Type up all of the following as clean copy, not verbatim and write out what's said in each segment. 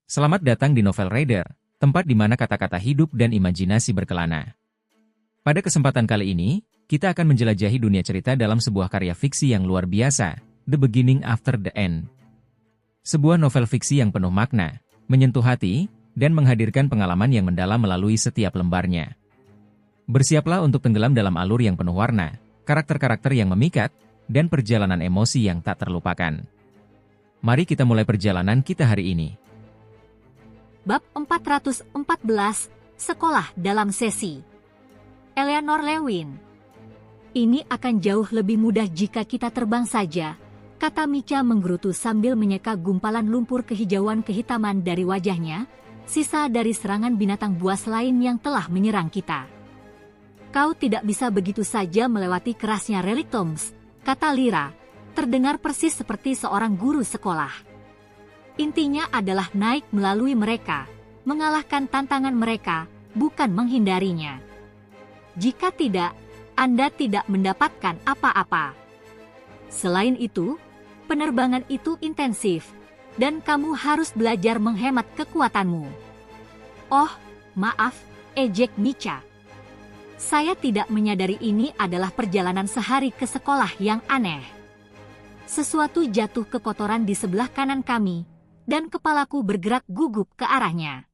Selamat datang di Novel Reader, tempat di mana kata-kata hidup dan imajinasi berkelana. Pada kesempatan kali ini, kita akan menjelajahi dunia cerita dalam sebuah karya fiksi yang luar biasa, The Beginning After the End. Sebuah novel fiksi yang penuh makna, menyentuh hati, dan menghadirkan pengalaman yang mendalam melalui setiap lembarnya. Bersiaplah untuk tenggelam dalam alur yang penuh warna, karakter-karakter yang memikat, dan perjalanan emosi yang tak terlupakan. Mari kita mulai perjalanan kita hari ini. Bab 414, Sekolah dalam Sesi. Eleanor Lewin. Ini akan jauh lebih mudah jika kita terbang saja, kata Micha menggerutu sambil menyeka gumpalan lumpur kehijauan kehitaman dari wajahnya, sisa dari serangan binatang buas lain yang telah menyerang kita. Kau tidak bisa begitu saja melewati kerasnya relik Toms, kata Lyra, terdengar persis seperti seorang guru sekolah. Intinya adalah naik melalui mereka, mengalahkan tantangan mereka, bukan menghindarinya. Jika tidak, Anda tidak mendapatkan apa-apa. Selain itu, penerbangan itu intensif, dan kamu harus belajar menghemat kekuatanmu. Oh, maaf, ejek Micha. Saya tidak menyadari ini adalah perjalanan sehari ke sekolah yang aneh. Sesuatu jatuh ke kotoran di sebelah kanan kami, dan kepalaku bergerak gugup ke arahnya.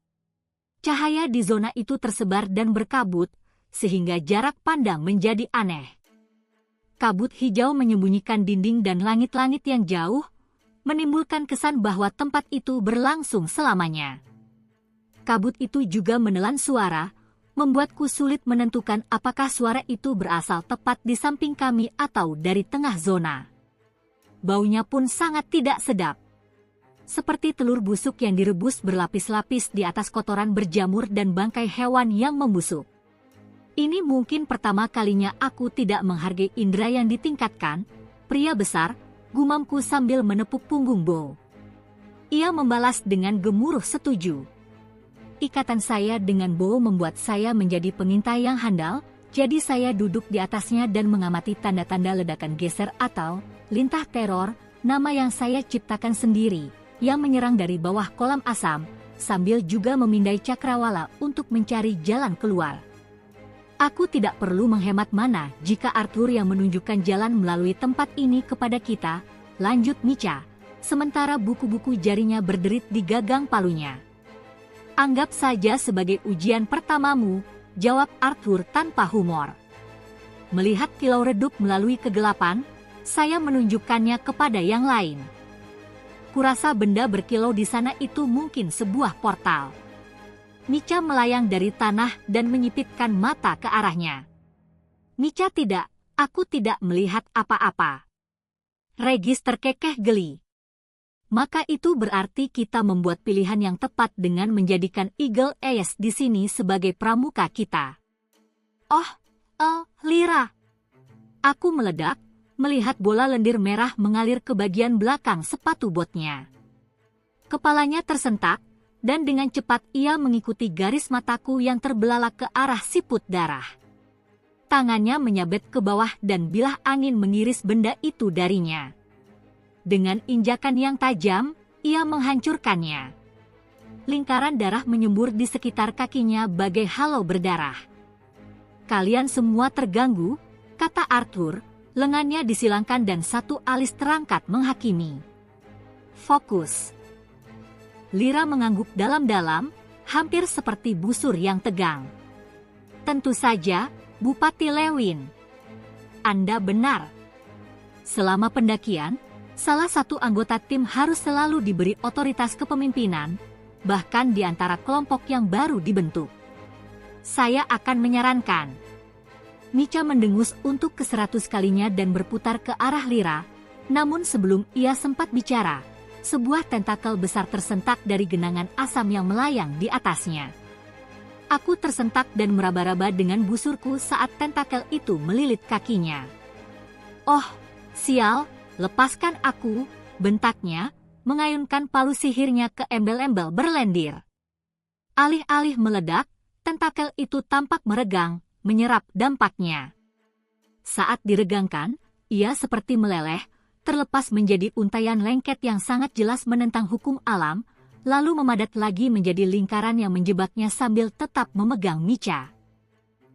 Cahaya di zona itu tersebar dan berkabut, sehingga jarak pandang menjadi aneh. Kabut hijau menyembunyikan dinding dan langit-langit yang jauh, menimbulkan kesan bahwa tempat itu berlangsung selamanya. Kabut itu juga menelan suara, membuatku sulit menentukan apakah suara itu berasal tepat di samping kami atau dari tengah zona. Baunya pun sangat tidak sedap. Seperti telur busuk yang direbus berlapis-lapis di atas kotoran berjamur dan bangkai hewan yang membusuk. Ini mungkin pertama kalinya aku tidak menghargai indera yang ditingkatkan, pria besar, gumamku sambil menepuk punggung Bo. Ia membalas dengan gemuruh setuju. Ikatan saya dengan Bo membuat saya menjadi pengintai yang handal, jadi saya duduk di atasnya dan mengamati tanda-tanda ledakan geser atau lintah teror, nama yang saya ciptakan sendiri, yang menyerang dari bawah kolam asam, sambil juga memindai cakrawala untuk mencari jalan keluar. Aku tidak perlu menghemat mana jika Arthur yang menunjukkan jalan melalui tempat ini kepada kita, lanjut Micha, sementara buku-buku jarinya berderit di gagang palunya. Anggap saja sebagai ujian pertamamu, jawab Arthur tanpa humor. Melihat kilau redup melalui kegelapan, saya menunjukkannya kepada yang lain. Kurasa benda berkilau di sana itu mungkin sebuah portal. Micha melayang dari tanah dan menyipitkan mata ke arahnya. Micha tidak, aku tidak melihat apa-apa. Regis terkekeh geli. Maka itu berarti kita membuat pilihan yang tepat dengan menjadikan Eagle Eyes di sini sebagai pramuka kita. Oh, Lyra. Aku meledak, melihat bola lendir merah mengalir ke bagian belakang sepatu botnya. Kepalanya tersentak, dan dengan cepat ia mengikuti garis mataku yang terbelalak ke arah siput darah. Tangannya menyabet ke bawah dan bilah angin mengiris benda itu darinya. Dengan injakan yang tajam, ia menghancurkannya. Lingkaran darah menyembur di sekitar kakinya bagai halau berdarah. Kalian semua terganggu, kata Arthur. Lengannya disilangkan dan satu alis terangkat menghakimi. Fokus. Lyra mengangguk dalam-dalam, hampir seperti busur yang tegang. Tentu saja, Bupati Lewin. Anda benar. Selama pendakian, salah satu anggota tim harus selalu diberi otoritas kepemimpinan, bahkan di antara kelompok yang baru dibentuk. Saya akan menyarankan. Micha mendengus untuk ke-100 kalinya dan berputar ke arah Lyra, namun sebelum ia sempat bicara, sebuah tentakel besar tersentak dari genangan asam yang melayang di atasnya. Aku tersentak dan meraba-raba dengan busurku saat tentakel itu melilit kakinya. Oh, sial, lepaskan aku, bentaknya, mengayunkan palu sihirnya ke embel-embel berlendir. Alih-alih meledak, tentakel itu tampak meregang, menyerap dampaknya. Saat diregangkan, ia seperti meleleh, terlepas menjadi untaian lengket yang sangat jelas menentang hukum alam, lalu memadat lagi menjadi lingkaran yang menjebaknya sambil tetap memegang Micha.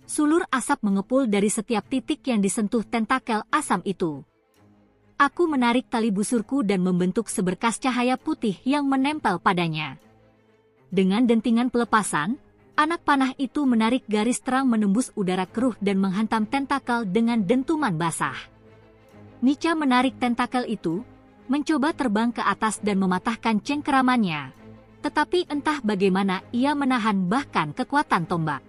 Sulur asap mengepul dari setiap titik yang disentuh tentakel asam itu. Aku menarik tali busurku dan membentuk seberkas cahaya putih yang menempel padanya. Dengan dentingan pelepasan, anak panah itu menarik garis terang menembus udara keruh dan menghantam tentakel dengan dentuman basah. Micha menarik tentakel itu, mencoba terbang ke atas dan mematahkan cengkeramannya. Tetapi entah bagaimana ia menahan bahkan kekuatan tombak.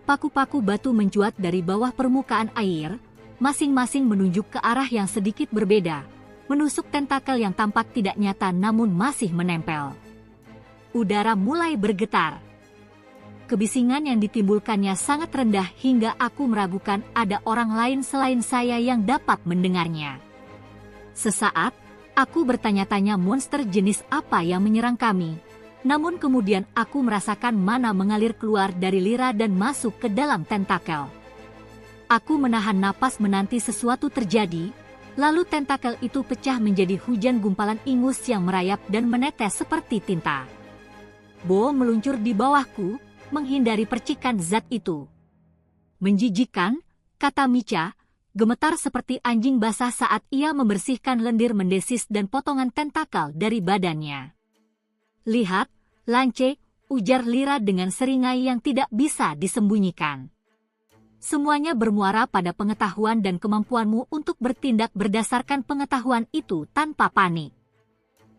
Paku-paku batu mencuat dari bawah permukaan air, masing-masing menunjuk ke arah yang sedikit berbeda, menusuk tentakel yang tampak tidak nyata namun masih menempel. Udara mulai bergetar. Kebisingan yang ditimbulkannya sangat rendah hingga aku meragukan ada orang lain selain saya yang dapat mendengarnya. Sesaat, aku bertanya-tanya monster jenis apa yang menyerang kami. Namun kemudian aku merasakan mana mengalir keluar dari Lyra dan masuk ke dalam tentakel. Aku menahan napas menanti sesuatu terjadi, lalu tentakel itu pecah menjadi hujan gumpalan ingus yang merayap dan menetes seperti tinta. Bo meluncur di bawahku, menghindari percikan zat itu. Menjijikan, kata Micha, gemetar seperti anjing basah saat ia membersihkan lendir mendesis dan potongan tentakel dari badannya. Lihat, Lance, ujar Lyra dengan seringai yang tidak bisa disembunyikan. Semuanya bermuara pada pengetahuan dan kemampuanmu untuk bertindak berdasarkan pengetahuan itu tanpa panik.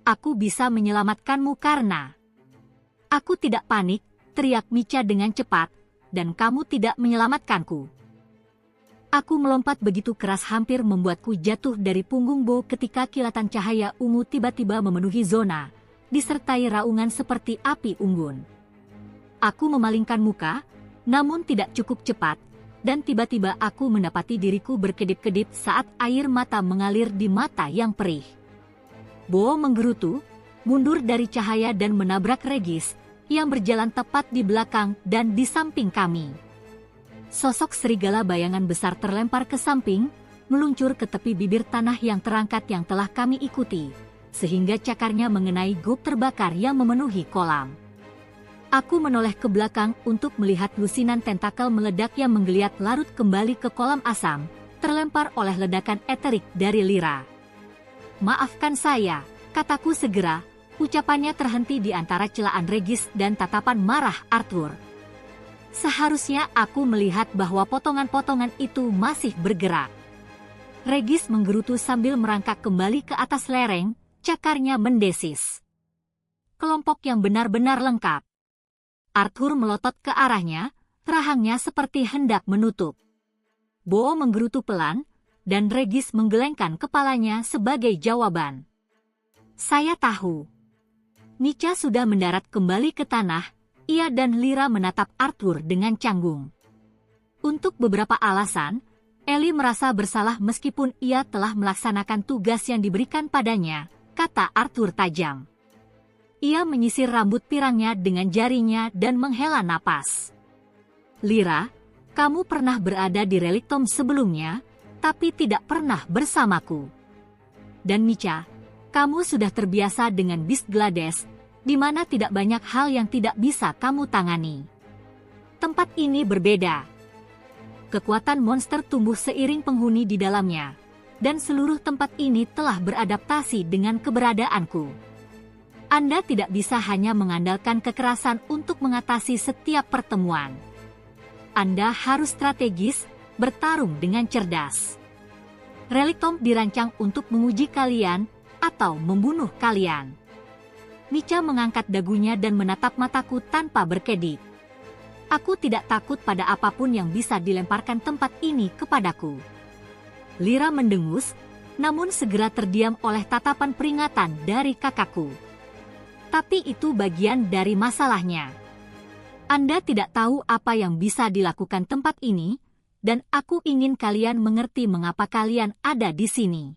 Aku bisa menyelamatkanmu karena... Aku tidak panik, teriak Micha dengan cepat, dan kamu tidak menyelamatkanku. Aku melompat begitu keras hampir membuatku jatuh dari punggung Bo ketika kilatan cahaya ungu tiba-tiba memenuhi zona, disertai raungan seperti api unggun. Aku memalingkan muka, namun tidak cukup cepat, dan tiba-tiba aku mendapati diriku berkedip-kedip saat air mata mengalir di mata yang perih. Bo menggerutu, mundur dari cahaya dan menabrak Regis, yang berjalan tepat di belakang dan di samping kami. Sosok serigala bayangan besar terlempar ke samping, meluncur ke tepi bibir tanah yang terangkat yang telah kami ikuti, sehingga cakarnya mengenai gub terbakar yang memenuhi kolam. Aku menoleh ke belakang untuk melihat lusinan tentakel meledak yang menggeliat larut kembali ke kolam asam, terlempar oleh ledakan eterik dari Lyra. Maafkan saya, kataku segera, ucapannya terhenti di antara celaan Regis dan tatapan marah Arthur. Seharusnya aku melihat bahwa potongan-potongan itu masih bergerak. Regis menggerutu sambil merangkak kembali ke atas lereng, cakarnya mendesis. Kelompok yang benar-benar lengkap. Arthur melotot ke arahnya, rahangnya seperti hendak menutup. Bo menggerutu pelan, dan Regis menggelengkan kepalanya sebagai jawaban. Saya tahu. Micha sudah mendarat kembali ke tanah, ia dan Lyra menatap Arthur dengan canggung. Untuk beberapa alasan, Ellie merasa bersalah meskipun ia telah melaksanakan tugas yang diberikan padanya, kata Arthur tajam. Ia menyisir rambut pirangnya dengan jarinya dan menghela napas. Lyra, kamu pernah berada di Relic Tomb sebelumnya, tapi tidak pernah bersamaku. Dan Micha, kamu sudah terbiasa dengan Beast Glades, di mana tidak banyak hal yang tidak bisa kamu tangani. Tempat ini berbeda. Kekuatan monster tumbuh seiring penghuni di dalamnya, dan seluruh tempat ini telah beradaptasi dengan keberadaanku. Anda tidak bisa hanya mengandalkan kekerasan untuk mengatasi setiap pertemuan. Anda harus strategis, bertarung dengan cerdas. Relic Tomb dirancang untuk menguji kalian, atau membunuh kalian. Micha mengangkat dagunya dan menatap mataku tanpa berkedip. Aku tidak takut pada apapun yang bisa dilemparkan tempat ini kepadaku. Lyra mendengus, namun segera terdiam oleh tatapan peringatan dari kakakku. Tapi itu bagian dari masalahnya. Anda tidak tahu apa yang bisa dilakukan tempat ini, dan aku ingin kalian mengerti mengapa kalian ada di sini.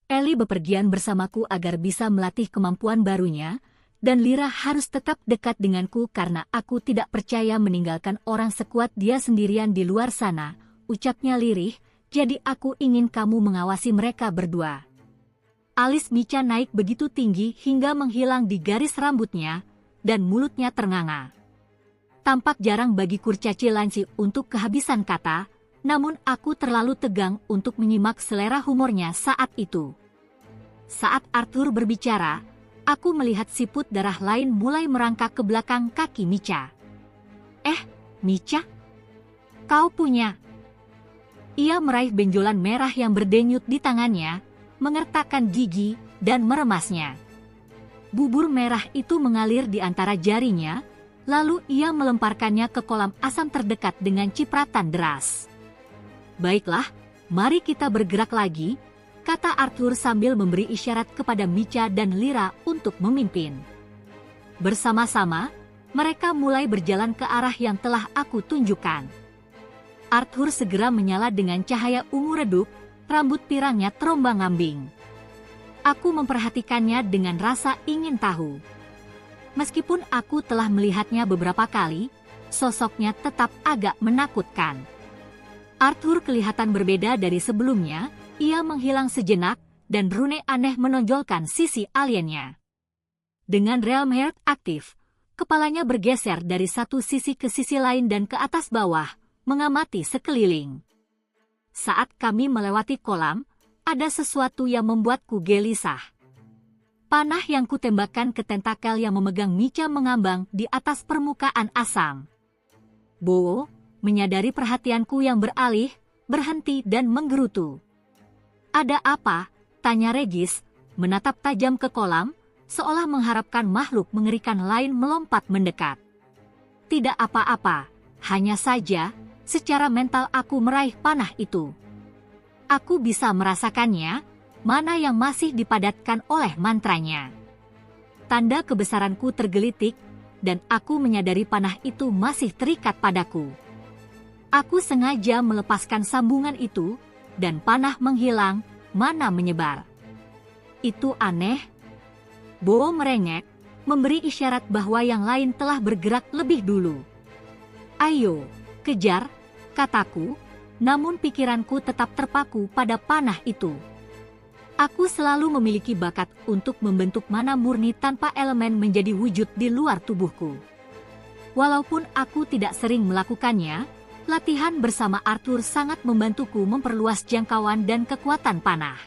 Ellie bepergian bersamaku agar bisa melatih kemampuan barunya, dan Lyra harus tetap dekat denganku karena aku tidak percaya meninggalkan orang sekuat dia sendirian di luar sana, ucapnya lirih, jadi aku ingin kamu mengawasi mereka berdua. Alis Micha naik begitu tinggi hingga menghilang di garis rambutnya, dan mulutnya ternganga. Tampak jarang bagi kurcaci Lanci untuk kehabisan kata, namun aku terlalu tegang untuk menyimak selera humornya saat itu. Saat Arthur berbicara, aku melihat siput darah lain mulai merangkak ke belakang kaki Micha. Micha? Kau punya? Ia meraih benjolan merah yang berdenyut di tangannya, mengertakkan gigi, dan meremasnya. Bubur merah itu mengalir di antara jarinya, lalu ia melemparkannya ke kolam asam terdekat dengan cipratan deras. Baiklah, mari kita bergerak lagi, kata Arthur sambil memberi isyarat kepada Micha dan Lyra untuk memimpin. Bersama-sama, mereka mulai berjalan ke arah yang telah aku tunjukkan. Arthur segera menyala dengan cahaya ungu redup, rambut pirangnya terombang-ambing. Aku memperhatikannya dengan rasa ingin tahu. Meskipun aku telah melihatnya beberapa kali, sosoknya tetap agak menakutkan. Arthur kelihatan berbeda dari sebelumnya, ia menghilang sejenak, dan rune aneh menonjolkan sisi aliennya. Dengan Realm Heart aktif, kepalanya bergeser dari satu sisi ke sisi lain dan ke atas bawah, mengamati sekeliling. Saat kami melewati kolam, ada sesuatu yang membuatku gelisah. Panah yang kutembakkan ke tentakel yang memegang Micha mengambang di atas permukaan asam. Bo, menyadari perhatianku yang beralih, berhenti dan menggerutu. Ada apa? Tanya Regis, menatap tajam ke kolam, seolah mengharapkan makhluk mengerikan lain melompat mendekat. Tidak apa-apa, hanya saja, secara mental aku meraih panah itu. Aku bisa merasakannya, mana yang masih dipadatkan oleh mantranya. Tanda kebesaranku tergelitik, dan aku menyadari panah itu masih terikat padaku. Aku sengaja melepaskan sambungan itu, dan panah menghilang, mana menyebar. Itu aneh. Bo merengek, memberi isyarat bahwa yang lain telah bergerak lebih dulu. Ayo, kejar, kataku, namun pikiranku tetap terpaku pada panah itu. Aku selalu memiliki bakat untuk membentuk mana murni tanpa elemen menjadi wujud di luar tubuhku. Walaupun aku tidak sering melakukannya, latihan bersama Arthur sangat membantuku memperluas jangkauan dan kekuatan panah.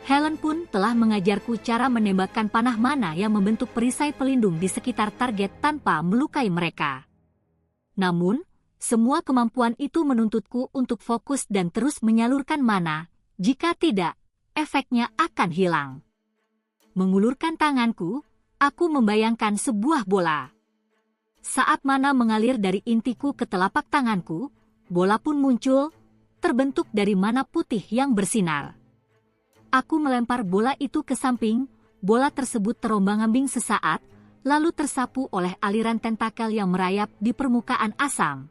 Helen pun telah mengajarku cara menembakkan panah mana yang membentuk perisai pelindung di sekitar target tanpa melukai mereka. Namun, semua kemampuan itu menuntutku untuk fokus dan terus menyalurkan mana, jika tidak, efeknya akan hilang. Mengulurkan tanganku, aku membayangkan sebuah bola. Saat mana mengalir dari intiku ke telapak tanganku, bola pun muncul, terbentuk dari mana putih yang bersinar. Aku melempar bola itu ke samping, bola tersebut terombang-ambing sesaat, lalu tersapu oleh aliran tentakel yang merayap di permukaan asam.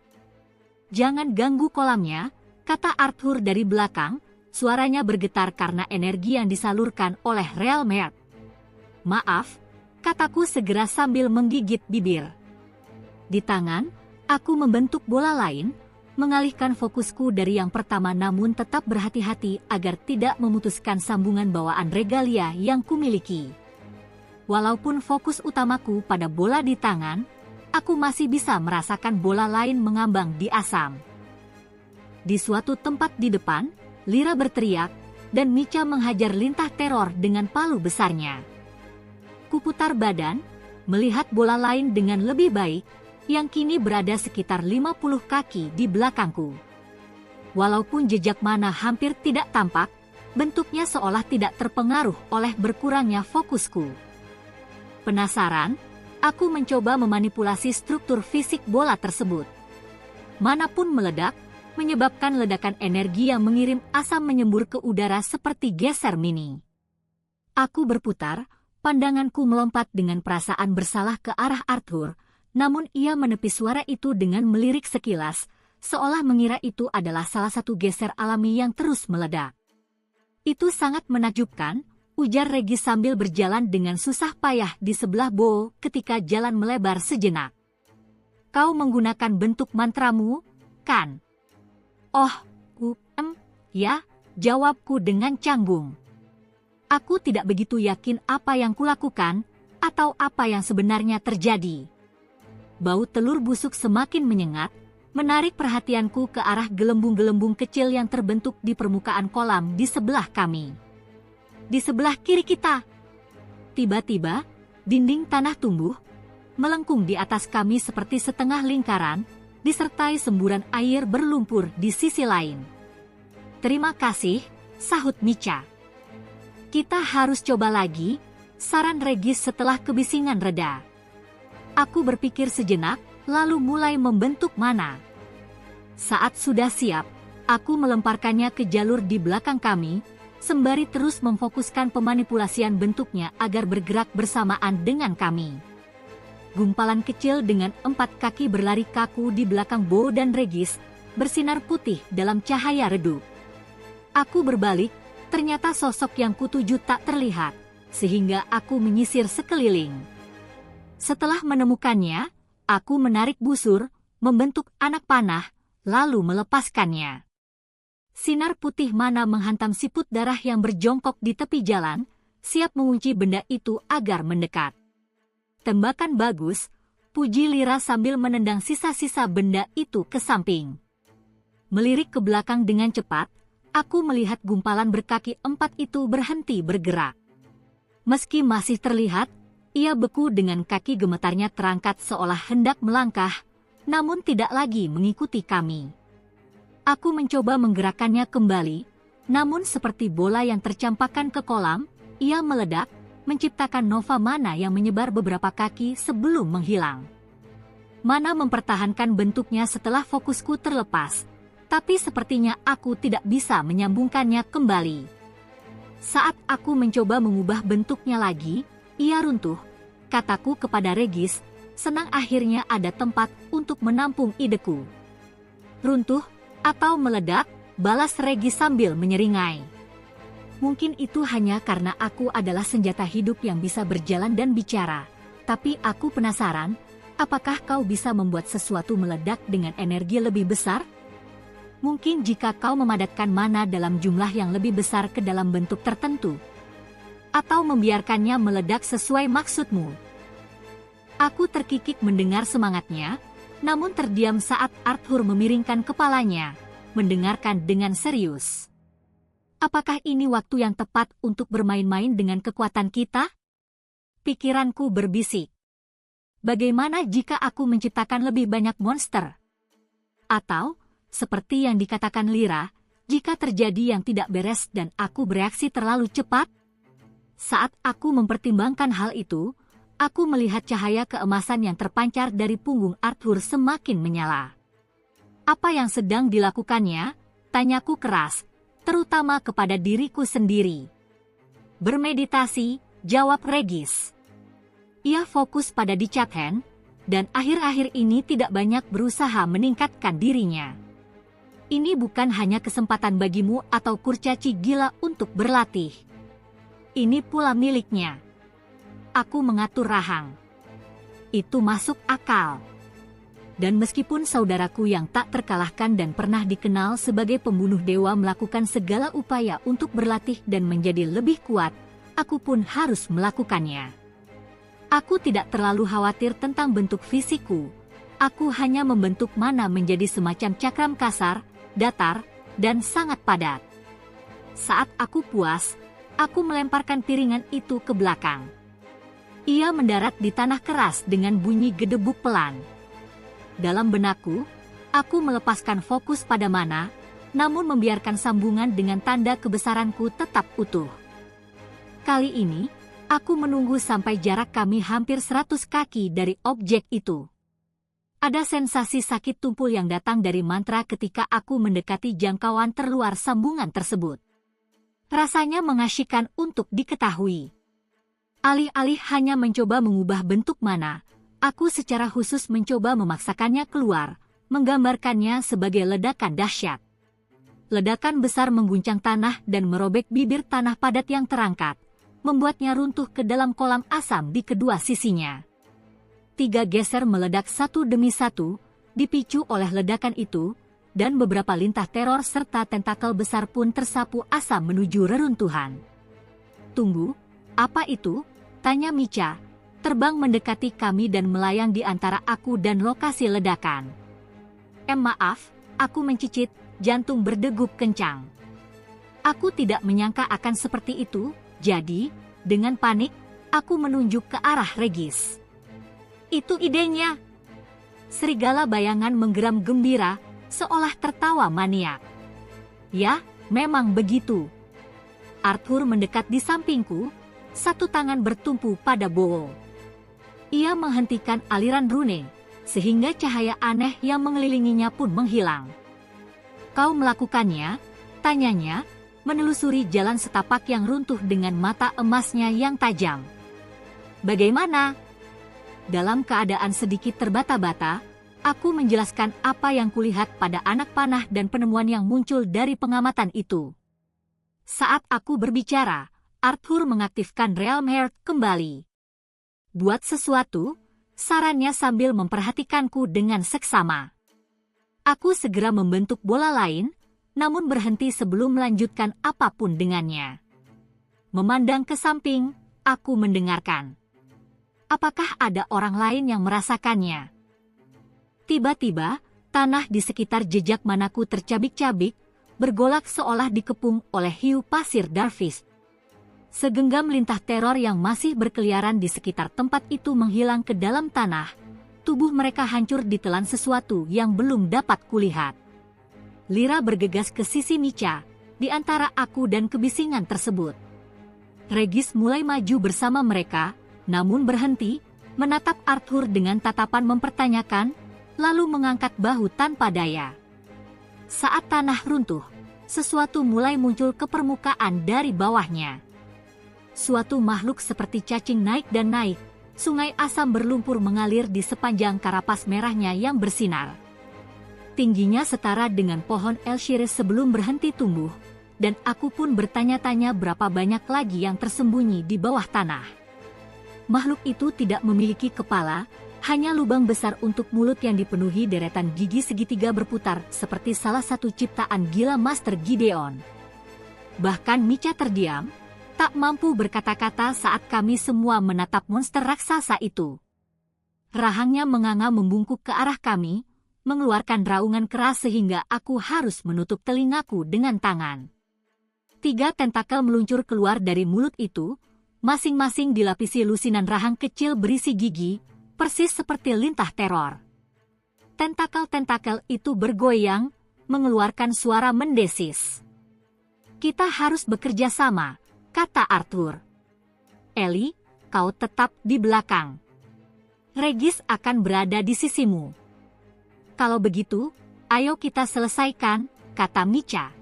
Jangan ganggu kolamnya, kata Arthur dari belakang, suaranya bergetar karena energi yang disalurkan oleh Realm Heart. Maaf, kataku segera sambil menggigit bibir. Di tangan, aku membentuk bola lain, mengalihkan fokusku dari yang pertama namun tetap berhati-hati agar tidak memutuskan sambungan bawaan regalia yang kumiliki. Walaupun fokus utamaku pada bola di tangan, aku masih bisa merasakan bola lain mengambang di asam. Di suatu tempat di depan, Lyra berteriak, dan Micha menghajar lintah teror dengan palu besarnya. Kuputar badan, melihat bola lain dengan lebih baik, yang kini berada sekitar 50 kaki di belakangku. Walaupun jejak mana hampir tidak tampak, bentuknya seolah tidak terpengaruh oleh berkurangnya fokusku. Penasaran, aku mencoba memanipulasi struktur fisik bola tersebut. Manapun meledak, menyebabkan ledakan energi yang mengirim asam menyembur ke udara seperti geser mini. Aku berputar, pandanganku melompat dengan perasaan bersalah ke arah Arthur, namun ia menepis suara itu dengan melirik sekilas, seolah mengira itu adalah salah satu geser alami yang terus meledak. Itu sangat menakjubkan, ujar Regis sambil berjalan dengan susah payah di sebelah Bo ketika jalan melebar sejenak. Kau menggunakan bentuk mantramu, kan? Oh, ya, jawabku dengan canggung. Aku tidak begitu yakin apa yang kulakukan atau apa yang sebenarnya terjadi. Bau telur busuk semakin menyengat, menarik perhatianku ke arah gelembung-gelembung kecil yang terbentuk di permukaan kolam di sebelah kami. Di sebelah kiri kita. Tiba-tiba, dinding tanah tumbuh, melengkung di atas kami seperti setengah lingkaran, disertai semburan air berlumpur di sisi lain. Terima kasih, sahut Micha. Kita harus coba lagi, saran Regis setelah kebisingan reda. Aku berpikir sejenak, lalu mulai membentuk mana. Saat sudah siap, aku melemparkannya ke jalur di belakang kami, sembari terus memfokuskan pemanipulasian bentuknya agar bergerak bersamaan dengan kami. Gumpalan kecil dengan 4 kaki berlari kaku di belakang Bo dan Regis, bersinar putih dalam cahaya redup. Aku berbalik, ternyata sosok yang kutuju tak terlihat, sehingga aku menyisir sekeliling. Setelah menemukannya, aku menarik busur, membentuk anak panah, lalu melepaskannya. Sinar putih mana menghantam siput darah yang berjongkok di tepi jalan, siap mengunci benda itu agar mendekat. Tembakan bagus, puji Lira sambil menendang sisa-sisa benda itu ke samping. Melirik ke belakang dengan cepat, aku melihat gumpalan berkaki 4 itu berhenti bergerak. Meski masih terlihat, ia beku dengan kaki gemetarnya terangkat seolah hendak melangkah, namun tidak lagi mengikuti kami. Aku mencoba menggerakkannya kembali, namun seperti bola yang tercampakkan ke kolam, ia meledak, menciptakan nova mana yang menyebar beberapa kaki sebelum menghilang. Mana mempertahankan bentuknya setelah fokusku terlepas, tapi sepertinya aku tidak bisa menyambungkannya kembali. Saat aku mencoba mengubah bentuknya lagi, ia runtuh, kataku kepada Regis, senang akhirnya ada tempat untuk menampung ideku. Runtuh atau meledak, balas Regis sambil menyeringai. Mungkin itu hanya karena aku adalah senjata hidup yang bisa berjalan dan bicara, tapi aku penasaran, apakah kau bisa membuat sesuatu meledak dengan energi lebih besar? Mungkin jika kau memadatkan mana dalam jumlah yang lebih besar ke dalam bentuk tertentu, atau membiarkannya meledak sesuai maksudmu. Aku terkikik mendengar semangatnya, namun terdiam saat Arthur memiringkan kepalanya, mendengarkan dengan serius. Apakah ini waktu yang tepat untuk bermain-main dengan kekuatan kita? Pikiranku berbisik. Bagaimana jika aku menciptakan lebih banyak monster? Atau, seperti yang dikatakan Lira, jika terjadi yang tidak beres dan aku bereaksi terlalu cepat? Saat aku mempertimbangkan hal itu, aku melihat cahaya keemasan yang terpancar dari punggung Arthur semakin menyala. Apa yang sedang dilakukannya? Tanyaku keras, terutama kepada diriku sendiri. Bermeditasi, jawab Regis. Ia fokus pada Dicathen, dan akhir-akhir ini tidak banyak berusaha meningkatkan dirinya. Ini bukan hanya kesempatan bagimu atau kurcaci gila untuk berlatih. Ini pula miliknya. Aku mengatur rahang. Itu masuk akal. Dan meskipun saudaraku yang tak terkalahkan dan pernah dikenal sebagai pembunuh dewa melakukan segala upaya untuk berlatih dan menjadi lebih kuat, aku pun harus melakukannya. Aku tidak terlalu khawatir tentang bentuk fisikku. Aku hanya membentuk mana menjadi semacam cakram kasar, datar, dan sangat padat. Saat aku puas, aku melemparkan piringan itu ke belakang. Ia mendarat di tanah keras dengan bunyi gedebuk pelan. Dalam benakku, aku melepaskan fokus pada mana, namun membiarkan sambungan dengan tanda kebesaranku tetap utuh. Kali ini, aku menunggu sampai jarak kami hampir 100 kaki dari objek itu. Ada sensasi sakit tumpul yang datang dari mantra ketika aku mendekati jangkauan terluar sambungan tersebut. Rasanya mengasyikkan untuk diketahui. Alih-alih hanya mencoba mengubah bentuk mana, aku secara khusus mencoba memaksakannya keluar, menggambarkannya sebagai ledakan dahsyat. Ledakan besar mengguncang tanah dan merobek bibir tanah padat yang terangkat, membuatnya runtuh ke dalam kolam asam di kedua sisinya. 3 geser meledak satu demi satu, dipicu oleh ledakan itu, dan beberapa lintah teror serta tentakel besar pun tersapu asam menuju reruntuhan. Tunggu, apa itu? Tanya Micha, terbang mendekati kami dan melayang di antara aku dan lokasi ledakan. Maaf, aku mencicit, jantung berdegup kencang. Aku tidak menyangka akan seperti itu, jadi, dengan panik, aku menunjuk ke arah Regis. Itu idenya. Serigala bayangan menggeram gembira, seolah tertawa maniak. Ya, memang begitu. Arthur mendekat di sampingku, satu tangan bertumpu pada bowl. Ia menghentikan aliran rune, sehingga cahaya aneh yang mengelilinginya pun menghilang. Kau melakukannya? Tanyanya, menelusuri jalan setapak yang runtuh dengan mata emasnya yang tajam. Bagaimana? Dalam keadaan sedikit terbata-bata, aku menjelaskan apa yang kulihat pada anak panah dan penemuan yang muncul dari pengamatan itu. Saat aku berbicara, Arthur mengaktifkan Realm Heart kembali. Buat sesuatu, sarannya sambil memperhatikanku dengan seksama. Aku segera membentuk bola lain, namun berhenti sebelum melanjutkan apapun dengannya. Memandang ke samping, aku mendengarkan. Apakah ada orang lain yang merasakannya? Tiba-tiba, tanah di sekitar jejak manaku tercabik-cabik, bergolak seolah dikepung oleh hiu pasir Darvis. Segenggam lintah teror yang masih berkeliaran di sekitar tempat itu menghilang ke dalam tanah. Tubuh mereka hancur ditelan sesuatu yang belum dapat kulihat. Lyra bergegas ke sisi Micha, di antara aku dan kebisingan tersebut. Regis mulai maju bersama mereka, namun berhenti, menatap Arthur dengan tatapan mempertanyakan, lalu mengangkat bahu tanpa daya. Saat tanah runtuh, sesuatu mulai muncul ke permukaan dari bawahnya. Suatu makhluk seperti cacing naik dan naik, sungai asam berlumpur mengalir di sepanjang karapas merahnya yang bersinar. Tingginya setara dengan pohon Elshiris sebelum berhenti tumbuh, dan aku pun bertanya-tanya berapa banyak lagi yang tersembunyi di bawah tanah. Makhluk itu tidak memiliki kepala, hanya lubang besar untuk mulut yang dipenuhi deretan gigi segitiga berputar seperti salah satu ciptaan gila Master Gideon. Bahkan Micha terdiam, tak mampu berkata-kata saat kami semua menatap monster raksasa itu. Rahangnya menganga membungkuk ke arah kami, mengeluarkan raungan keras sehingga aku harus menutup telingaku dengan tangan. 3 tentakel meluncur keluar dari mulut itu, masing-masing dilapisi lusinan rahang kecil berisi gigi, persis seperti lintah teror. Tentakel-tentakel itu bergoyang, mengeluarkan suara mendesis. Kita harus bekerja sama, kata Arthur. Ellie, kau tetap di belakang. Regis akan berada di sisimu. Kalau begitu, ayo kita selesaikan, kata Micha.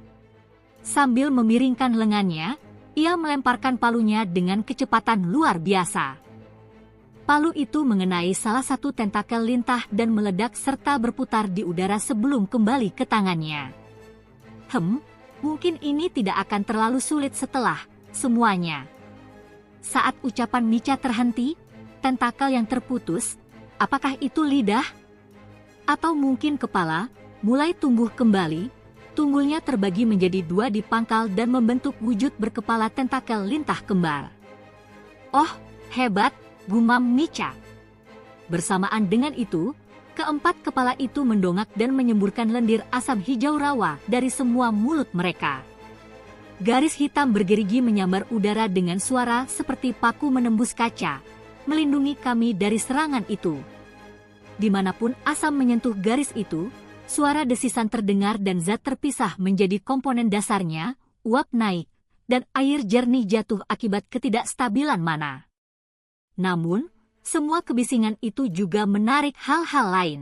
Sambil memiringkan lengannya, ia melemparkan palunya dengan kecepatan luar biasa. Palu itu mengenai salah satu tentakel lintah dan meledak serta berputar di udara sebelum kembali ke tangannya. Mungkin ini tidak akan terlalu sulit setelah semuanya. Saat ucapan Micha terhenti, tentakel yang terputus, apakah itu lidah? Atau mungkin kepala, mulai tumbuh kembali, tunggulnya terbagi menjadi 2 di pangkal dan membentuk wujud berkepala tentakel lintah kembar. Oh, hebat! Gumam Micha. Bersamaan dengan itu, keempat kepala itu mendongak dan menyemburkan lendir asam hijau rawa dari semua mulut mereka. Garis hitam bergerigi menyambar udara dengan suara seperti paku menembus kaca, melindungi kami dari serangan itu. Dimanapun asam menyentuh garis itu, suara desisan terdengar dan zat terpisah menjadi komponen dasarnya, uap naik, dan air jernih jatuh akibat ketidakstabilan mana. Namun, semua kebisingan itu juga menarik hal-hal lain.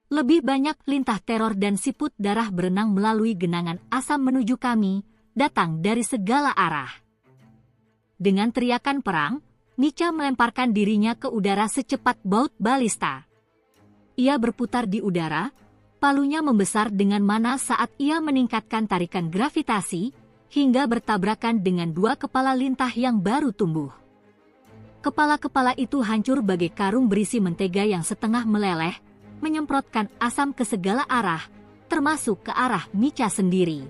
Lebih banyak lintah teror dan siput darah berenang melalui genangan asam menuju kami, datang dari segala arah. Dengan teriakan perang, Micha melemparkan dirinya ke udara secepat baut balista. Ia berputar di udara, palunya membesar dengan mana saat ia meningkatkan tarikan gravitasi, hingga bertabrakan dengan 2 kepala lintah yang baru tumbuh. Kepala-kepala itu hancur bagai karung berisi mentega yang setengah meleleh, menyemprotkan asam ke segala arah, termasuk ke arah Micha sendiri.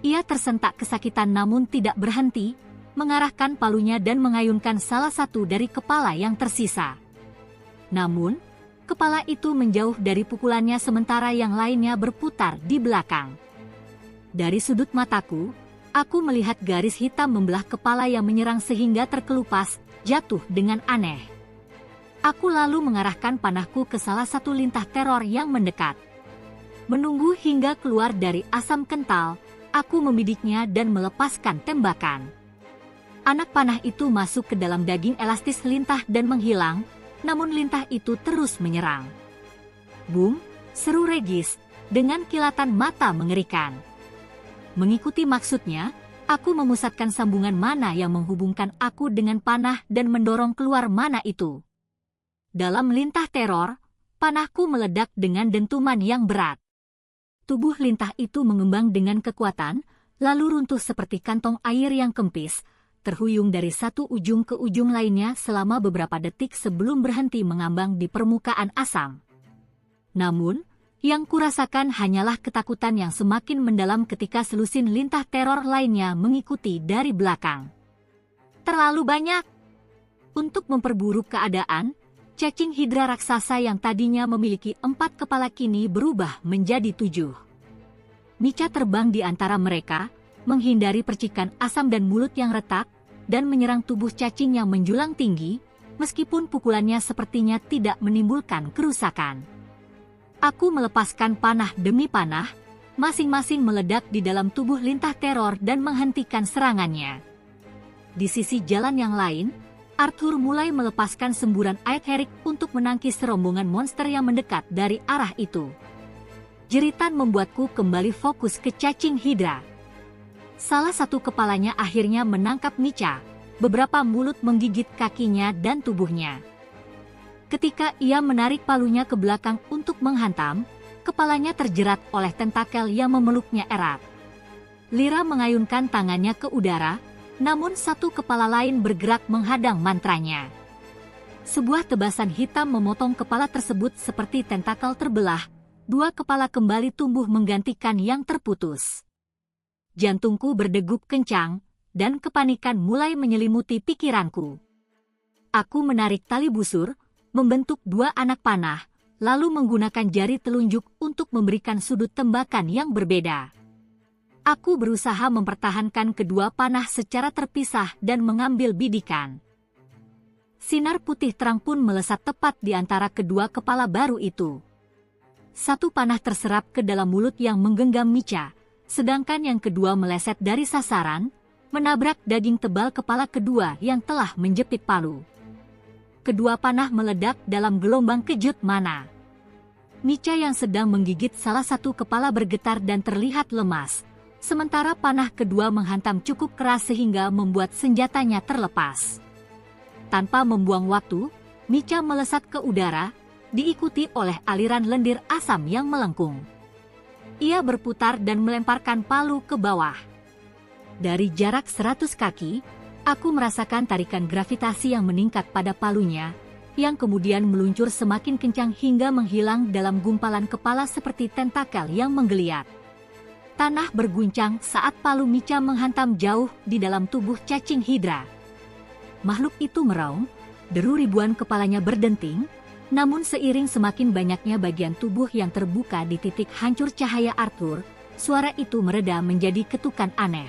Ia tersentak kesakitan namun tidak berhenti, mengarahkan palunya dan mengayunkan salah satu dari kepala yang tersisa. Namun, kepala itu menjauh dari pukulannya sementara yang lainnya berputar di belakang. Dari sudut mataku, aku melihat garis hitam membelah kepala yang menyerang sehingga terkelupas, jatuh dengan aneh. Aku lalu mengarahkan panahku ke salah satu lintah teror yang mendekat. Menunggu hingga keluar dari asam kental, aku membidiknya dan melepaskan tembakan. Anak panah itu masuk ke dalam daging elastis lintah dan menghilang, namun lintah itu terus menyerang. Bung, seru Regis, dengan kilatan mata mengerikan. Mengikuti maksudnya, aku memusatkan sambungan mana yang menghubungkan aku dengan panah dan mendorong keluar mana itu. Dalam lintah teror, panahku meledak dengan dentuman yang berat. Tubuh lintah itu mengembang dengan kekuatan, lalu runtuh seperti kantong air yang kempis, terhuyung dari satu ujung ke ujung lainnya selama beberapa detik sebelum berhenti mengambang di permukaan asam. Namun, yang kurasakan hanyalah ketakutan yang semakin mendalam ketika selusin lintah teror lainnya mengikuti dari belakang. Terlalu banyak. Untuk memperburuk keadaan, cacing hidra raksasa yang tadinya memiliki 4 kepala kini berubah menjadi 7. Mica terbang di antara mereka, menghindari percikan asam dan mulut yang retak, dan menyerang tubuh cacing yang menjulang tinggi, meskipun pukulannya sepertinya tidak menimbulkan kerusakan. Aku melepaskan panah demi panah, masing-masing meledak di dalam tubuh lintah teror dan menghentikan serangannya. Di sisi jalan yang lain, Arthur mulai melepaskan semburan air herik untuk menangkis rombongan monster yang mendekat dari arah itu. Jeritan membuatku kembali fokus ke cacing hidra. Salah satu kepalanya akhirnya menangkap Mica, beberapa mulut menggigit kakinya dan tubuhnya. Ketika ia menarik palunya ke belakang untuk menghantam, kepalanya terjerat oleh tentakel yang memeluknya erat. Lyra mengayunkan tangannya ke udara, namun satu kepala lain bergerak menghadang mantranya. Sebuah tebasan hitam memotong kepala tersebut seperti tentakel terbelah, 2 kepala kembali tumbuh menggantikan yang terputus. Jantungku berdegup kencang, dan kepanikan mulai menyelimuti pikiranku. Aku menarik tali busur, membentuk 2 anak panah, lalu menggunakan jari telunjuk untuk memberikan sudut tembakan yang berbeda. Aku berusaha mempertahankan kedua panah secara terpisah dan mengambil bidikan. Sinar putih terang pun melesat tepat di antara kedua kepala baru itu. Satu panah terserap ke dalam mulut yang menggenggam Mica, sedangkan yang kedua meleset dari sasaran, menabrak daging tebal kepala kedua yang telah menjepit palu. Kedua panah meledak dalam gelombang kejut mana. Mica yang sedang menggigit salah satu kepala bergetar dan terlihat lemas, sementara panah kedua menghantam cukup keras sehingga membuat senjatanya terlepas. Tanpa membuang waktu, Mica melesat ke udara, diikuti oleh aliran lendir asam yang melengkung. Ia berputar dan melemparkan palu ke bawah. Dari jarak 100 kaki, aku merasakan tarikan gravitasi yang meningkat pada palunya, yang kemudian meluncur semakin kencang hingga menghilang dalam gumpalan kepala seperti tentakel yang menggeliat. Tanah berguncang saat palu Mica menghantam jauh di dalam tubuh cacing hidra. Makhluk itu meraung, deru ribuan kepalanya berdenting, namun seiring semakin banyaknya bagian tubuh yang terbuka di titik hancur cahaya Arthur, suara itu mereda menjadi ketukan aneh.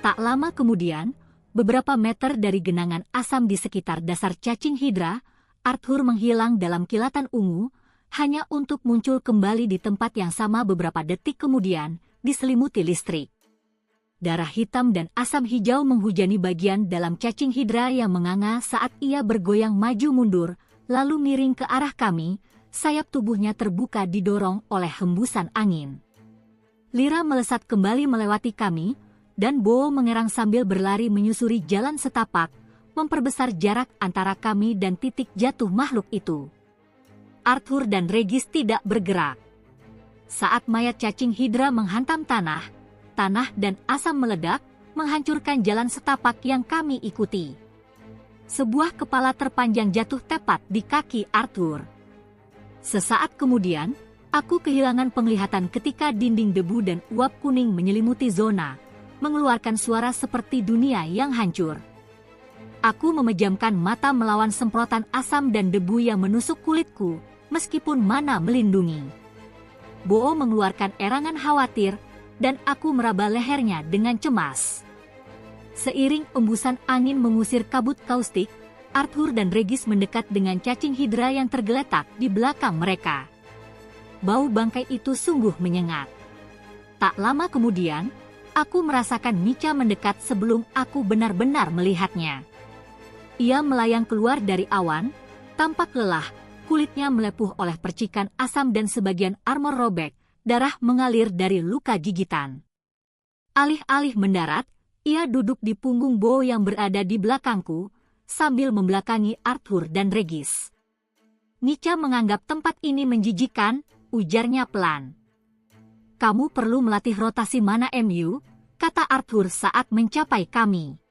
Tak lama kemudian, beberapa meter dari genangan asam di sekitar dasar cacing hidra, Arthur menghilang dalam kilatan ungu, hanya untuk muncul kembali di tempat yang sama beberapa detik kemudian, diselimuti listrik. Darah hitam dan asam hijau menghujani bagian dalam cacing hidra yang menganga saat ia bergoyang maju mundur, lalu miring ke arah kami, sayap tubuhnya terbuka didorong oleh hembusan angin. Lyra melesat kembali melewati kami, dan Bo mengerang sambil berlari menyusuri jalan setapak, memperbesar jarak antara kami dan titik jatuh makhluk itu. Arthur dan Regis tidak bergerak. Saat mayat cacing hidra menghantam tanah dan asam meledak, menghancurkan jalan setapak yang kami ikuti. Sebuah kepala terpanjang jatuh tepat di kaki Arthur. Sesaat kemudian, aku kehilangan penglihatan ketika dinding debu dan uap kuning menyelimuti zona, mengeluarkan suara seperti dunia yang hancur. Aku memejamkan mata melawan semprotan asam dan debu yang menusuk kulitku, meskipun mana melindungi. Bo mengeluarkan erangan khawatir, dan aku meraba lehernya dengan cemas. Seiring embusan angin mengusir kabut kaustik, Arthur dan Regis mendekat dengan cacing hidra yang tergeletak di belakang mereka. Bau bangkai itu sungguh menyengat. Tak lama kemudian, aku merasakan Micha mendekat sebelum aku benar-benar melihatnya. Ia melayang keluar dari awan, tampak lelah, kulitnya melepuh oleh percikan asam dan sebagian armor robek, darah mengalir dari luka gigitan. Alih-alih mendarat, ia duduk di punggung Bo yang berada di belakangku, sambil membelakangi Arthur dan Regis. Micha menganggap tempat ini menjijikan, ujarnya pelan. Kamu perlu melatih rotasi mana MU, kata Arthur saat mencapai kami.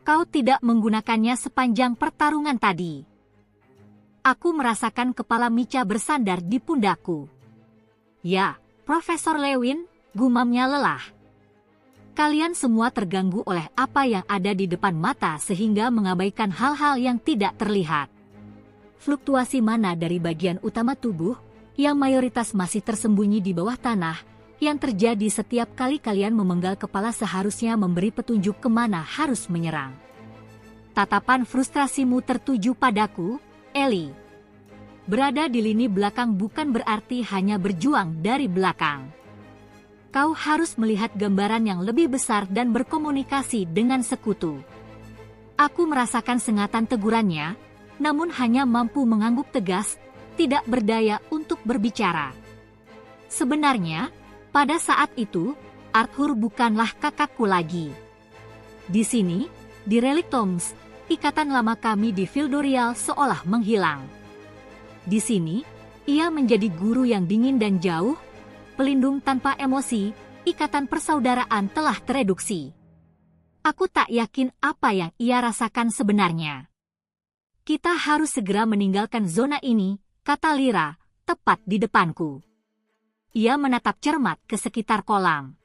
Kau tidak menggunakannya sepanjang pertarungan tadi. Aku merasakan kepala Micha bersandar di pundakku. Ya, Profesor Lewin, gumamnya lelah. Kalian semua terganggu oleh apa yang ada di depan mata sehingga mengabaikan hal-hal yang tidak terlihat. Fluktuasi mana dari bagian utama tubuh, yang mayoritas masih tersembunyi di bawah tanah, yang terjadi setiap kali kalian memenggal kepala seharusnya memberi petunjuk kemana harus menyerang. Tatapan frustrasimu tertuju padaku, Ellie. Berada di lini belakang bukan berarti hanya berjuang dari belakang. Kau harus melihat gambaran yang lebih besar dan berkomunikasi dengan sekutu. Aku merasakan sengatan tegurannya, namun hanya mampu mengangguk tegas, tidak berdaya untuk berbicara. Sebenarnya, pada saat itu, Arthur bukanlah kakakku lagi. Di sini, di Relic Tombs, ikatan lama kami di Fildorial seolah menghilang. Di sini, ia menjadi guru yang dingin dan jauh, pelindung tanpa emosi, ikatan persaudaraan telah tereduksi. Aku tak yakin apa yang ia rasakan sebenarnya. Kita harus segera meninggalkan zona ini, kata Lyra, tepat di depanku. Ia menatap cermat ke sekitar kolam.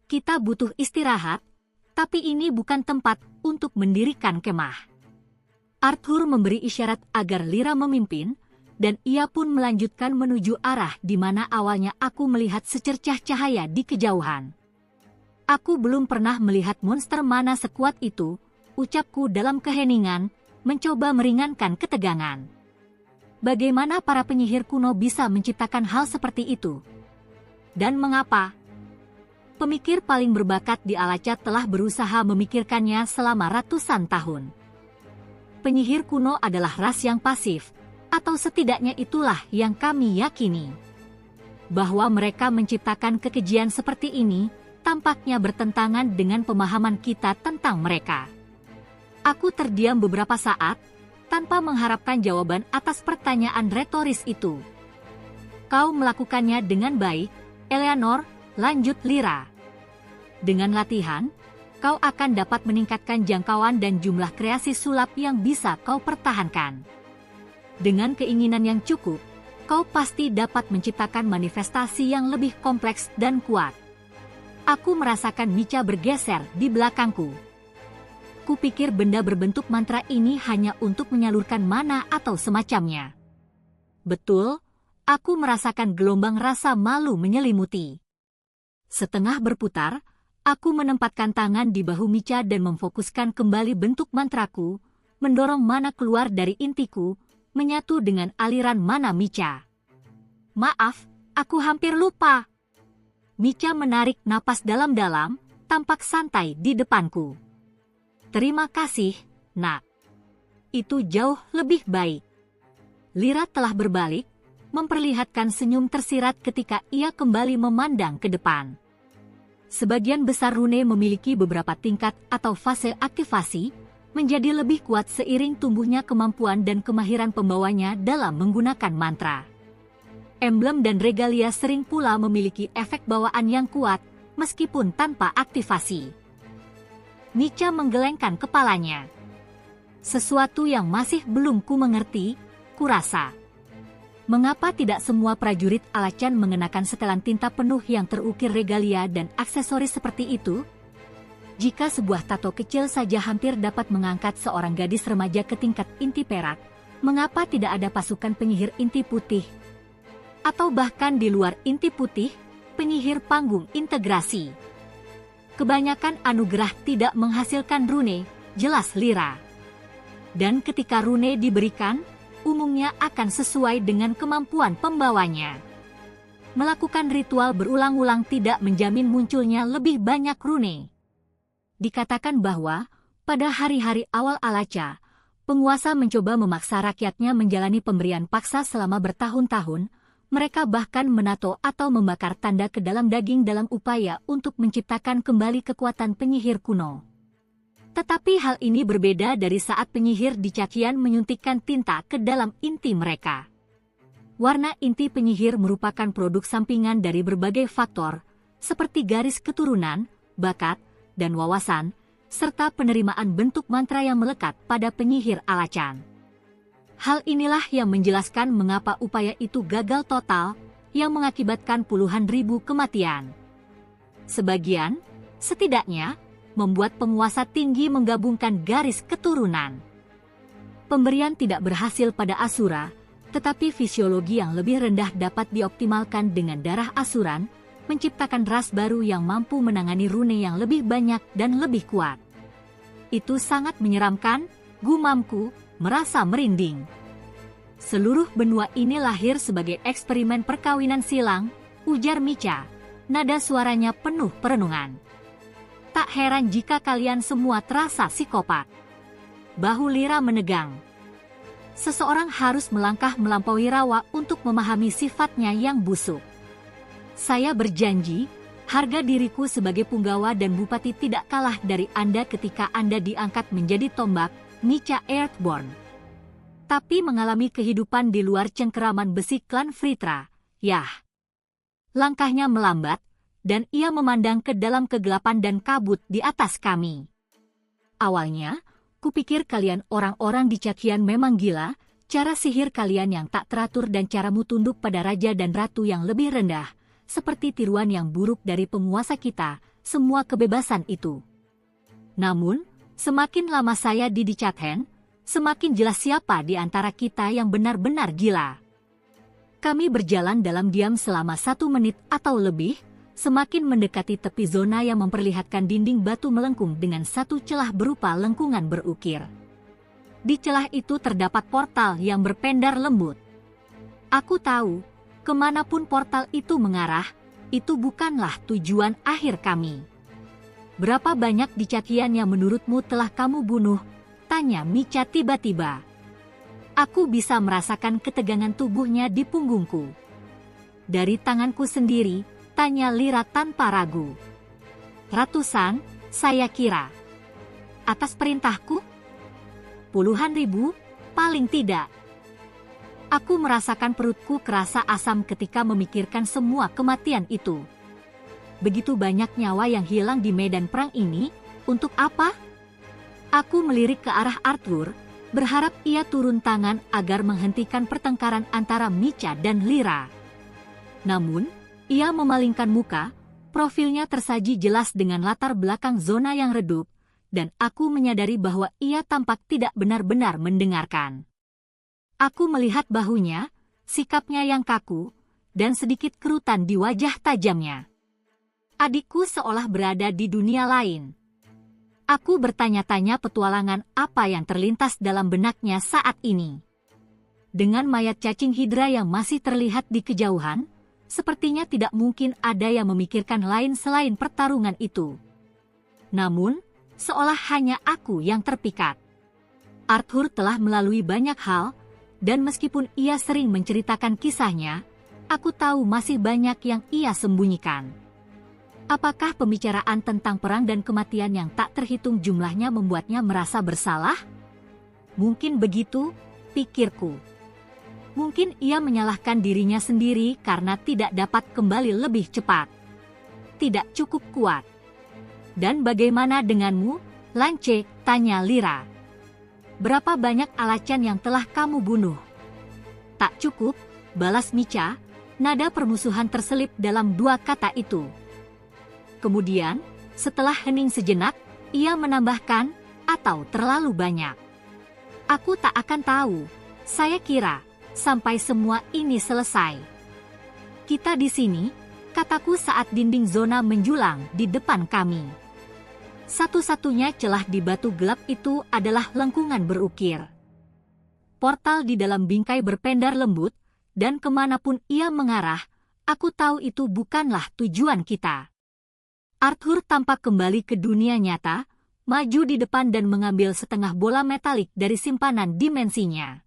Kita butuh istirahat, tapi ini bukan tempat untuk mendirikan kemah. Arthur memberi isyarat agar Lyra memimpin, dan ia pun melanjutkan menuju arah di mana awalnya aku melihat secercah cahaya di kejauhan. Aku belum pernah melihat monster mana sekuat itu, ucapku dalam keheningan, mencoba meringankan ketegangan. Bagaimana para penyihir kuno bisa menciptakan hal seperti itu? Dan mengapa? Pemikir paling berbakat di Alachat telah berusaha memikirkannya selama ratusan tahun. Penyihir kuno adalah ras yang pasif, atau setidaknya itulah yang kami yakini. Bahwa mereka menciptakan kekejian seperti ini, tampaknya bertentangan dengan pemahaman kita tentang mereka. Aku terdiam beberapa saat, tanpa mengharapkan jawaban atas pertanyaan retoris itu. Kau melakukannya dengan baik, Eleanor, lanjut Lyra. Dengan latihan, kau akan dapat meningkatkan jangkauan dan jumlah kreasi sulap yang bisa kau pertahankan. Dengan keinginan yang cukup, kau pasti dapat menciptakan manifestasi yang lebih kompleks dan kuat. Aku merasakan Micha bergeser di belakangku. Kupikir benda berbentuk mantra ini hanya untuk menyalurkan mana atau semacamnya. Betul, aku merasakan gelombang rasa malu menyelimuti. Setengah berputar, aku menempatkan tangan di bahu Micha dan memfokuskan kembali bentuk mantraku, mendorong mana keluar dari intiku, menyatu dengan aliran mana Micha. Maaf, aku hampir lupa. Micha menarik napas dalam-dalam, tampak santai di depanku. Terima kasih, nak. Itu jauh lebih baik. Lyra telah berbalik, memperlihatkan senyum tersirat ketika ia kembali memandang ke depan. Sebagian besar rune memiliki beberapa tingkat atau fase aktivasi, menjadi lebih kuat seiring tumbuhnya kemampuan dan kemahiran pembawanya dalam menggunakan mantra. Emblem dan regalia sering pula memiliki efek bawaan yang kuat, meskipun tanpa aktivasi. Micha menggelengkan kepalanya. Sesuatu yang masih belum ku mengerti, kurasa. Mengapa tidak semua prajurit Alachan mengenakan setelan tinta penuh yang terukir regalia dan aksesoris seperti itu? Jika sebuah tato kecil saja hampir dapat mengangkat seorang gadis remaja ke tingkat inti perak, mengapa tidak ada pasukan penyihir inti putih? Atau bahkan di luar inti putih, penyihir panggung integrasi. Kebanyakan anugerah tidak menghasilkan rune, jelas Lyra. Dan ketika rune diberikan, umumnya akan sesuai dengan kemampuan pembawanya. Melakukan ritual berulang-ulang tidak menjamin munculnya lebih banyak rune. Dikatakan bahwa, pada hari-hari awal Alacha, penguasa mencoba memaksa rakyatnya menjalani pemberian paksa selama bertahun-tahun, mereka bahkan menato atau membakar tanda ke dalam daging dalam upaya untuk menciptakan kembali kekuatan penyihir kuno. Tetapi hal ini berbeda dari saat penyihir di Cakian menyuntikkan tinta ke dalam inti mereka. Warna inti penyihir merupakan produk sampingan dari berbagai faktor, seperti garis keturunan, bakat, dan wawasan, serta penerimaan bentuk mantra yang melekat pada penyihir Alachan. Hal inilah yang menjelaskan mengapa upaya itu gagal total, yang mengakibatkan puluhan ribu kematian. Sebagian, setidaknya, membuat penguasa tinggi menggabungkan garis keturunan. Pemberian tidak berhasil pada Asura, tetapi fisiologi yang lebih rendah dapat dioptimalkan dengan darah asuran, menciptakan ras baru yang mampu menangani rune yang lebih banyak dan lebih kuat. Itu sangat menyeramkan, gumamku, merasa merinding. Seluruh benua ini lahir sebagai eksperimen perkawinan silang, ujar Micha, nada suaranya penuh perenungan. Tak heran jika kalian semua terasa psikopat. Bahu Lyra menegang. Seseorang harus melangkah melampaui rawa untuk memahami sifatnya yang busuk. Saya berjanji, harga diriku sebagai punggawa dan bupati tidak kalah dari Anda ketika Anda diangkat menjadi tombak, Micha Earthborn. Tapi mengalami kehidupan di luar cengkeraman besi klan Fritra, yah. Langkahnya melambat, dan ia memandang ke dalam kegelapan dan kabut di atas kami. Awalnya, kupikir kalian orang-orang di Cakian memang gila, cara sihir kalian yang tak teratur dan caramu tunduk pada raja dan ratu yang lebih rendah. Seperti tiruan yang buruk dari penguasa kita, semua kebebasan itu. Namun, semakin lama saya di Dicathen, semakin jelas siapa di antara kita yang benar-benar gila. Kami berjalan dalam diam selama 1 menit atau lebih, semakin mendekati tepi zona yang memperlihatkan dinding batu melengkung dengan satu celah berupa lengkungan berukir. Di celah itu terdapat portal yang berpendar lembut. Aku tahu, kemanapun portal itu mengarah, itu bukanlah tujuan akhir kami. Berapa banyak di Cakian yang menurutmu telah kamu bunuh? Tanya Micha tiba-tiba. Aku bisa merasakan ketegangan tubuhnya di punggungku. Dari tanganku sendiri, tanya Lyra tanpa ragu. Ratusan, saya kira. Atas perintahku? Puluhan ribu, paling tidak. Aku merasakan perutku kerasa asam ketika memikirkan semua kematian itu. Begitu banyak nyawa yang hilang di medan perang ini, untuk apa? Aku melirik ke arah Arthur, berharap ia turun tangan agar menghentikan pertengkaran antara Micha dan Lyra. Namun, ia memalingkan muka, profilnya tersaji jelas dengan latar belakang zona yang redup, dan aku menyadari bahwa ia tampak tidak benar-benar mendengarkan. Aku melihat bahunya, sikapnya yang kaku, dan sedikit kerutan di wajah tajamnya. Adikku seolah berada di dunia lain. Aku bertanya-tanya petualangan apa yang terlintas dalam benaknya saat ini. Dengan mayat cacing hidra yang masih terlihat di kejauhan, sepertinya tidak mungkin ada yang memikirkan lain selain pertarungan itu. Namun, seolah hanya aku yang terpikat. Arthur telah melalui banyak hal, dan meskipun ia sering menceritakan kisahnya, aku tahu masih banyak yang ia sembunyikan. Apakah pembicaraan tentang perang dan kematian yang tak terhitung jumlahnya membuatnya merasa bersalah? Mungkin begitu, pikirku. Mungkin ia menyalahkan dirinya sendiri karena tidak dapat kembali lebih cepat. Tidak cukup kuat. Dan bagaimana denganmu, Lance? Tanya Lyra. Berapa banyak Alachan yang telah kamu bunuh? Tak cukup, balas Micha, nada permusuhan terselip dalam dua kata itu. Kemudian, setelah hening sejenak, ia menambahkan, atau terlalu banyak. Aku tak akan tahu, saya kira, sampai semua ini selesai. Kita di sini, kataku saat dinding zona menjulang di depan kami. Satu-satunya celah di batu gelap itu adalah lengkungan berukir. Portal di dalam bingkai berpendar lembut, dan kemanapun ia mengarah, aku tahu itu bukanlah tujuan kita. Arthur tampak kembali ke dunia nyata, maju di depan dan mengambil setengah bola metalik dari simpanan dimensinya.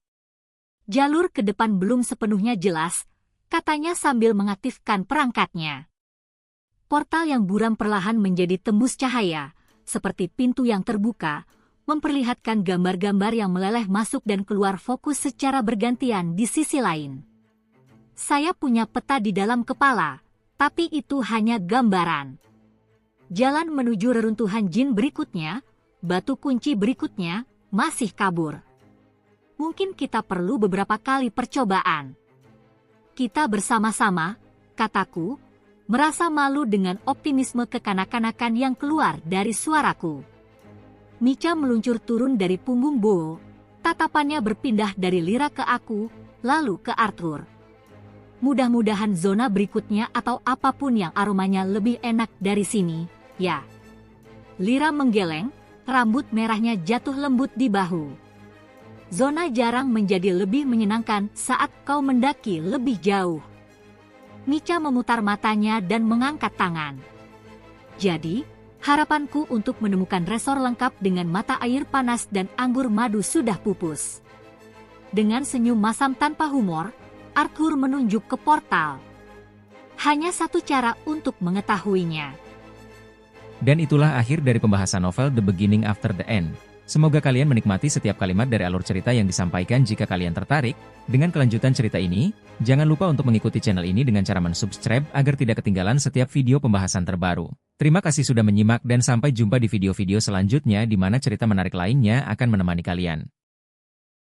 Jalur ke depan belum sepenuhnya jelas, katanya sambil mengaktifkan perangkatnya. Portal yang buram perlahan menjadi tembus cahaya, seperti pintu yang terbuka, memperlihatkan gambar-gambar yang meleleh masuk dan keluar fokus secara bergantian di sisi lain. Saya punya peta di dalam kepala, tapi itu hanya gambaran. Jalan menuju reruntuhan jin berikutnya, batu kunci berikutnya, masih kabur. Mungkin kita perlu beberapa kali percobaan. Kita bersama-sama, kataku, merasa malu dengan optimisme kekanak-kanakan yang keluar dari suaraku. Micha meluncur turun dari punggung Bo, tatapannya berpindah dari Lyra ke aku, lalu ke Arthur. Mudah-mudahan zona berikutnya atau apapun yang aromanya lebih enak dari sini, ya. Lyra menggeleng, rambut merahnya jatuh lembut di bahu. Zona jarang menjadi lebih menyenangkan saat kau mendaki lebih jauh. Micha memutar matanya dan mengangkat tangan. Jadi, harapanku untuk menemukan resor lengkap dengan mata air panas dan anggur madu sudah pupus. Dengan senyum masam tanpa humor, Arthur menunjuk ke portal. Hanya satu cara untuk mengetahuinya. Dan itulah akhir dari pembahasan novel The Beginning After the End. Semoga kalian menikmati setiap kalimat dari alur cerita yang disampaikan. Jika kalian tertarik dengan kelanjutan cerita ini, jangan lupa untuk mengikuti channel ini dengan cara mensubscribe agar tidak ketinggalan setiap video pembahasan terbaru. Terima kasih sudah menyimak dan sampai jumpa di video-video selanjutnya di mana cerita menarik lainnya akan menemani kalian.